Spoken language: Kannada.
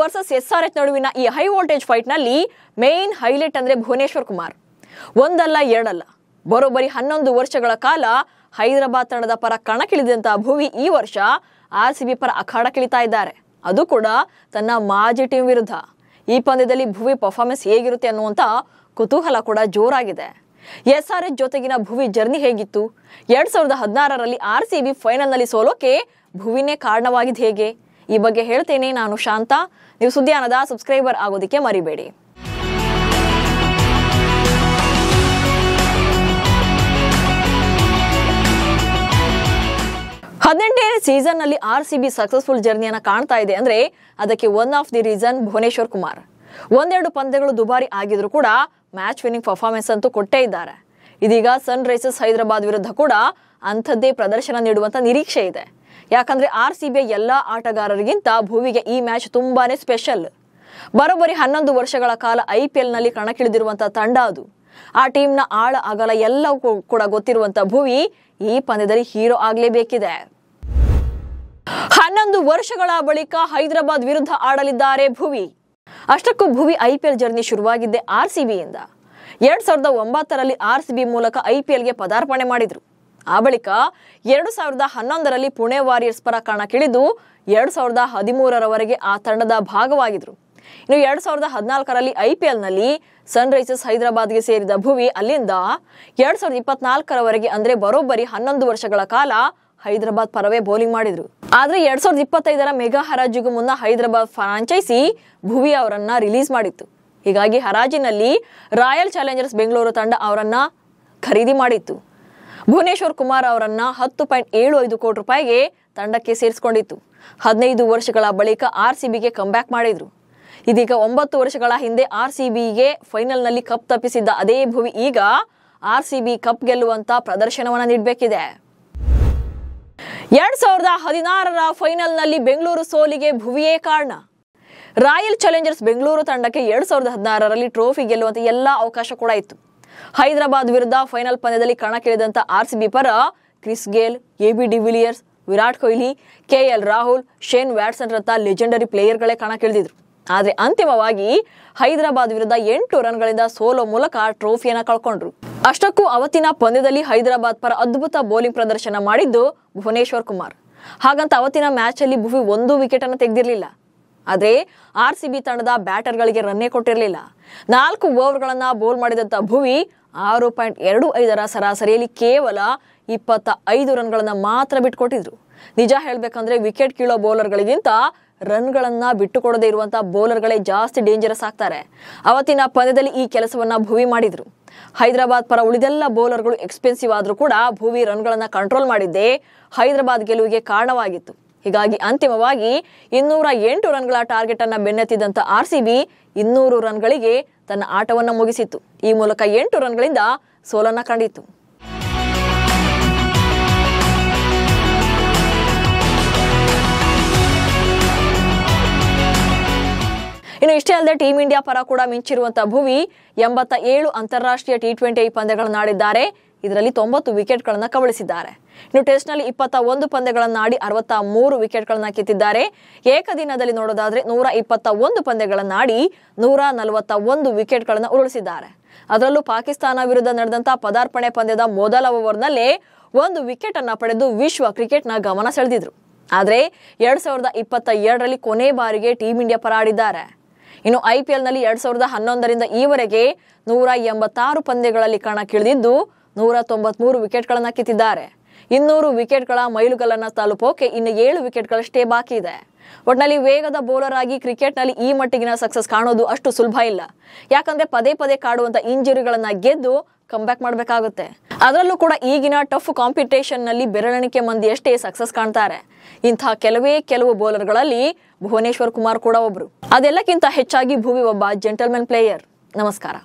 ವರ್ಸಸ್ SRH ನಡುವಿನ ಈ ಹೈ ವೋಲ್ಟೇಜ್ ಫೈಟ್ ನಲ್ಲಿ ಮೇನ್ ಹೈಲೈಟ್ ಅಂದ್ರೆ ಭುವನೇಶ್ವರ್ ಕುಮಾರ್. ಒಂದಲ್ಲ ಎರಡಲ್ಲ, ಬರೋಬ್ಬರಿ 11 ವರ್ಷಗಳ ಕಾಲ ಹೈದರಾಬಾದ್ ತಂಡದ ಪರ ಕಣಕ್ಕಿಳಿದಂತ ಭುವಿ ಈ ವರ್ಷ RCB ಪರ ಅಖಾಡಕ್ಕಿಳಿತಾ ಇದ್ದಾರೆ. ಅದು ಕೂಡ ತನ್ನ ಮಾಜಿ ಟೀಮ್ ವಿರುದ್ಧ. ಈ ಪಂದ್ಯದಲ್ಲಿ ಭುವಿ ಪರ್ಫಾರ್ಮೆನ್ಸ್ ಹೇಗಿರುತ್ತೆ ಅನ್ನುವಂತ ಕುತೂಹಲ ಕೂಡ ಜೋರಾಗಿದೆ. SRH ಜೊತೆಗಿನ ಭುವಿ ಜರ್ನಿ ಹೇಗಿತ್ತು? 2016ರಲ್ಲಿ RCB ಫೈನಲ್ ನಲ್ಲಿ ಸೋಲೋಕೆ ಭುವಿನೇ ಕಾರಣವಾಗಿದ್ದು ಹೇಗೆ? ಈ ಬಗ್ಗೆ ಹೇಳ್ತೇನೆ. ನಾನು ಶಾಂತ. ನೀವು ಸುದ್ದಿಯಾನದ ಸಬ್ಸ್ಕ್ರೈಬರ್ ಆಗೋದಕ್ಕೆ ಮರಿಬೇಡಿ. 18ನೇ ಸೀಸನ್ ನಲ್ಲಿ RCB ಸಕ್ಸಸ್ಫುಲ್ ಜರ್ನಿಯನ್ನ ಕಾಣ್ತಾ ಇದೆ ಅಂದ್ರೆ ಅದಕ್ಕೆ one of the reason Bhuvneshwar Kumar. ಒಂದೆರಡು ಪಂದ್ಯಗಳು ದುಬಾರಿ ಆಗಿದ್ರು ಕೂಡ ಮ್ಯಾಚ್ ವಿನ್ನಿಂಗ್ ಪರ್ಫಾರ್ಮೆನ್ಸ್ ಅಂತೂ ಕೊಟ್ಟೇ ಇದ್ದಾರೆ. ಇದೀಗ ಸನ್ ರೈಸರ್ಸ್ ಹೈದರಾಬಾದ್ ವಿರುದ್ಧ ಕೂಡ ಅಂಥದ್ದೇ ಪ್ರದರ್ಶನ ನೀಡುವಂತ ನಿರೀಕ್ಷೆ ಇದೆ. ಯಾಕಂದ್ರೆ RCB ಎಲ್ಲಾ ಆಟಗಾರರಿಗಿಂತ ಭುವಿಗೆ ಈ ಮ್ಯಾಚ್ ತುಂಬಾನೇ ಸ್ಪೆಷಲ್. ಬರೋಬ್ಬರಿ 11 ವರ್ಷಗಳ ಕಾಲ IPL ನಲ್ಲಿ ಕಣಕ್ಕಿಳಿದಿರುವಂತ ತಂಡ ಅದು. ಆ ಟೀಮ್ನ ಆಳ ಅಗಲ ಎಲ್ಲವೂ ಕೂಡ ಗೊತ್ತಿರುವಂತ ಭುವಿ ಈ ಪಂದ್ಯದಲ್ಲಿ ಹೀರೋ ಆಗ್ಲೇಬೇಕಿದೆ. 11 ವರ್ಷಗಳ ಬಳಿಕ ಹೈದರಾಬಾದ್ ವಿರುದ್ಧ ಆಡಲಿದ್ದಾರೆ ಭುವಿ. ಅಷ್ಟಕ್ಕೂ ಭುವಿ IPL ಜರ್ನಿ ಶುರುವಾಗಿದ್ದೆ RCBಯಿಂದ. 2009ರಲ್ಲಿ RCB ಮೂಲಕ IPLಗೆ ಪದಾರ್ಪಣೆ ಮಾಡಿದ್ರು. ಆ ಬಳಿಕ 2011ರಲ್ಲಿ ಪುಣೆ ವಾರಿಯರ್ಸ್ ಪರ ಕಣಕ್ಕಿಳಿದು 2013ರವರೆಗೆ ಆ ತಂಡದ ಭಾಗವಾಗಿದ್ರು. ಇನ್ನು 2014ರಲ್ಲಿ IPL ನಲ್ಲಿ ಸನ್ ರೈಸರ್ಸ್ ಹೈದರಾಬಾದ್ಗೆ ಸೇರಿದ ಭುವಿ ಅಲ್ಲಿಂದ 2024ರವರೆಗೆ ಅಂದ್ರೆ ಬರೋಬ್ಬರಿ 11 ವರ್ಷಗಳ ಕಾಲ ಹೈದರಾಬಾದ್ ಪರವೇ ಬೌಲಿಂಗ್ ಮಾಡಿದ್ರು. ಆದ್ರೆ 2025ರ ಮೆಗಾ ಹರಾಜಿಗೂ ಮುನ್ನ ಹೈದರಾಬಾದ್ ಫ್ರಾಂಚೈಸಿ ಭುವಿ ಅವರನ್ನ ರಿಲೀಸ್ ಮಾಡಿತ್ತು. ಹೀಗಾಗಿ ಹರಾಜಿನಲ್ಲಿ ರಾಯಲ್ ಚಾಲೆಂಜರ್ಸ್ ಬೆಂಗಳೂರು ತಂಡ ಅವರನ್ನ ಖರೀದಿ ಮಾಡಿತ್ತು. ಭುವನೇಶ್ವರ್ ಕುಮಾರ್ ಅವರನ್ನ 10.75 ಕೋಟಿ ರೂಪಾಯಿಗೆ ತಂಡಕ್ಕೆ ಸೇರಿಸಿಕೊಂಡಿತ್ತು. 15 ವರ್ಷಗಳ ಬಳಿಕ RCBಗೆ ಕಂಬ್ಯಾಕ್ ಮಾಡಿದ್ರು. ಇದೀಗ 9 ವರ್ಷಗಳ ಹಿಂದೆ RCBಗೆ ಫೈನಲ್ ನಲ್ಲಿ ಕಪ್ ತಪ್ಪಿಸಿದ್ದ ಅದೇ ಭುವಿ ಈಗ RCB ಕಪ್ ಗೆಲ್ಲುವಂತ ಪ್ರದರ್ಶನವನ್ನ ನೀಡಬೇಕಿದೆ. 2016ರ ಫೈನಲ್ ನಲ್ಲಿ ಬೆಂಗಳೂರು ಸೋಲಿಗೆ ಭುವಿಯೇ ಕಾರಣ. ರಾಯಲ್ ಚಾಲೆಂಜರ್ಸ್ ಬೆಂಗಳೂರು ತಂಡಕ್ಕೆ 2016ರಲ್ಲಿ ಟ್ರೋಫಿ ಗೆಲ್ಲುವಂತ ಎಲ್ಲಾ ಅವಕಾಶ ಕೂಡ ಇತ್ತು. ಹೈದರಾಬಾದ್ ವಿರುದ್ಧ ಫೈನಲ್ ಪಂದ್ಯದಲ್ಲಿ ಕಣಕ್ಕಿಳಿದಂತ RCB ಪರ Chris Gayle, AB de Villiers, Virat Kohli, KL Rahul, Shane Watson ರಂತ ಲೆಜೆಂಡರಿ ಪ್ಲೇಯರ್ಗಳೇ ಕಣಕ್ಕಿಳಿದಿದ್ರು. ಆದ್ರೆ ಅಂತಿಮವಾಗಿ ಹೈದರಾಬಾದ್ ವಿರುದ್ಧ 8 ರನ್ಗಳಿಂದ ಸೋಲೋ ಮೂಲಕ ಟ್ರೋಫಿಯನ್ನ ಕಳ್ಕೊಂಡ್ರು. ಅಷ್ಟಕ್ಕೂ ಅವತ್ತಿನ ಪಂದ್ಯದಲ್ಲಿ ಹೈದರಾಬಾದ್ ಪರ ಅದ್ಭುತ ಬೌಲಿಂಗ್ ಪ್ರದರ್ಶನ ಮಾಡಿದ್ದು ಭುವನೇಶ್ವರ್ ಕುಮಾರ್. ಹಾಗಂತ ಅವತ್ತಿನ ಮ್ಯಾಚ್ ಅಲ್ಲಿ ಭುವಿ 1 ವಿಕೆಟ್ ಅನ್ನು ತೆಗೆದಿರಲಿಲ್ಲ. ಆದ್ರೆ RCB ತಂಡದ ಬ್ಯಾಟರ್ಗಳಿಗೆ ರನ್ನೇ ಕೊಟ್ಟಿರಲಿಲ್ಲ. 4 ಓವರ್ಗಳನ್ನ ಬೌಲ್ ಮಾಡಿದಂತ ಭುವಿ 6.25ರ ಸರಾಸರಿಯಲ್ಲಿ ಕೇವಲ 25 ರನ್ಗಳನ್ನ ಮಾತ್ರ ಬಿಟ್ಟುಕೊಟ್ಟಿದ್ರು. ನಿಜ ಹೇಳ್ಬೇಕಂದ್ರೆ ವಿಕೆಟ್ ಕೀಳೋ ಬೌಲರ್ಗಳಿಗಿಂತ ರನ್ಗಳನ್ನ ಬಿಟ್ಟುಕೊಡದೇ ಇರುವಂತಹ ಬೌಲರ್ಗಳೇ ಜಾಸ್ತಿ ಡೇಂಜರಸ್ ಆಗ್ತಾರೆ. ಅವತ್ತಿನ ಪಂದ್ಯದಲ್ಲಿ ಈ ಕೆಲಸವನ್ನ ಭುವಿ ಮಾಡಿದ್ರು. ಹೈದರಾಬಾದ್ ಪರ ಉಳಿದೆಲ್ಲ ಬೌಲರ್ಗಳು ಎಕ್ಸ್ಪೆನ್ಸಿವ್ ಆದ್ರೂ ಕೂಡ ಭುವಿ ರನ್ಗಳನ್ನ ಕಂಟ್ರೋಲ್ ಮಾಡಿದ್ದೇ ಹೈದರಾಬಾದ್ ಗೆಲುವಿಗೆ ಕಾರಣವಾಗಿತ್ತು. ಹೀಗಾಗಿ ಅಂತಿಮವಾಗಿ 208 ರನ್ಗಳ ಟಾರ್ಗೆಟ್ ಅನ್ನ ಬೆನ್ನತ್ತಿದಂತ RCB 200 ರನ್ಗಳಿಗೆ ತನ್ನ ಆಟವನ್ನ ಮುಗಿಸಿತ್ತು. ಈ ಮೂಲಕ 8 ರನ್ಗಳಿಂದ ಸೋಲನ್ನ ಕಂಡಿತ್ತು. ಇನ್ನು ಇಷ್ಟೇ ಅಲ್ಲದೆ ಟೀಮ್ ಇಂಡಿಯಾ ಪರ ಕೂಡ ಮಿಂಚಿರುವಂತಹ ಭುವಿ 87 ಅಂತಾರಾಷ್ಟ್ರೀಯ T20 ಪಂದ್ಯಗಳನ್ನು ಆಡಿದ್ದಾರೆ. ಇದರಲ್ಲಿ 90 ವಿಕೆಟ್ಗಳನ್ನು ಕಬಳಿಸಿದ್ದಾರೆ. ಇನ್ನು ಟೆಸ್ಟ್ ನಲ್ಲಿ 21 ಪಂದ್ಯಗಳನ್ನು ಆಡಿ 63 ವಿಕೆಟ್ಗಳನ್ನು ಕಿತ್ತಿದ್ದಾರೆ. ಏಕದಿನದಲ್ಲಿ ನೋಡೋದಾದ್ರೆ 121 ಪಂದ್ಯಗಳನ್ನು ಆಡಿ 141 ವಿಕೆಟ್ಗಳನ್ನು ಉರುಳಿಸಿದ್ದಾರೆ. ಅದರಲ್ಲೂ ಪಾಕಿಸ್ತಾನ ವಿರುದ್ಧ ನಡೆದಂತ ಪದಾರ್ಪಣೆ ಪಂದ್ಯದ ಮೊದಲ ಓವರ್ನಲ್ಲೇ 1 ವಿಕೆಟ್ ಅನ್ನ ಪಡೆದು ವಿಶ್ವ ಕ್ರಿಕೆಟ್ನ ಗಮನ ಸೆಳೆದಿದ್ರು. ಆದ್ರೆ 2022ರಲ್ಲಿ ಕೊನೆ ಬಾರಿಗೆ ಟೀಮ್ ಇಂಡಿಯಾ ಪರ ಆಡಿದ್ದಾರೆ. ಇನ್ನು IPL ನಲ್ಲಿ 2011ರಿಂದ ಈವರೆಗೆ 186 ಪಂದ್ಯಗಳಲ್ಲಿ ಕಣಕ್ಕಿಳಿದಿದ್ದು 193 ವಿಕೆಟ್ಗಳನ್ನ ಕಿತ್ತಿದ್ದಾರೆ. 200 ವಿಕೆಟ್ಗಳ ಮೈಲುಗಲ್ಲನ್ನ ತಲುಪೋಕೆ ಇನ್ನು 7 ವಿಕೆಟ್ಗಳಷ್ಟೇ ಬಾಕಿ ಇದೆ. ಒಟ್ನಲ್ಲಿ ವೇಗದ ಬೌಲರ್ ಆಗಿ ಕ್ರಿಕೆಟ್ ನಲ್ಲಿ ಈ ಮಟ್ಟಿಗಿನ ಸಕ್ಸಸ್ ಕಾಣೋದು ಅಷ್ಟು ಸುಲಭ ಇಲ್ಲ. ಯಾಕಂದ್ರೆ ಪದೇ ಪದೇ ಕಾಡುವಂತ ಇಂಜುರಿಗಳನ್ನ ಗೆದ್ದು ಕಂಬ್ಯಾಕ್ ಮಾಡಬೇಕಾಗುತ್ತೆ. ಅದರಲ್ಲೂ ಕೂಡ ಈಗಿನ ಟಫ್ ಕಾಂಪಿಟೇಷನ್ ನಲ್ಲಿ ಬೆರಳೆಣಿಕೆ ಮಂದಿಯಷ್ಟೇ ಸಕ್ಸಸ್ ಕಾಣ್ತಾರೆ. ಇಂತಹ ಕೆಲವು ಬೌಲರ್ಗಳಲ್ಲಿ ಭುವನೇಶ್ವರ್ ಕುಮಾರ್ ಕೂಡ ಒಬ್ರು. ಅದೆಲ್ಲಕ್ಕಿಂತ ಹೆಚ್ಚಾಗಿ ಭುವಿ ಒಬ್ಬ ಜೆಂಟಲ್ಮನ್ ಪ್ಲೇಯರ್. ನಮಸ್ಕಾರ.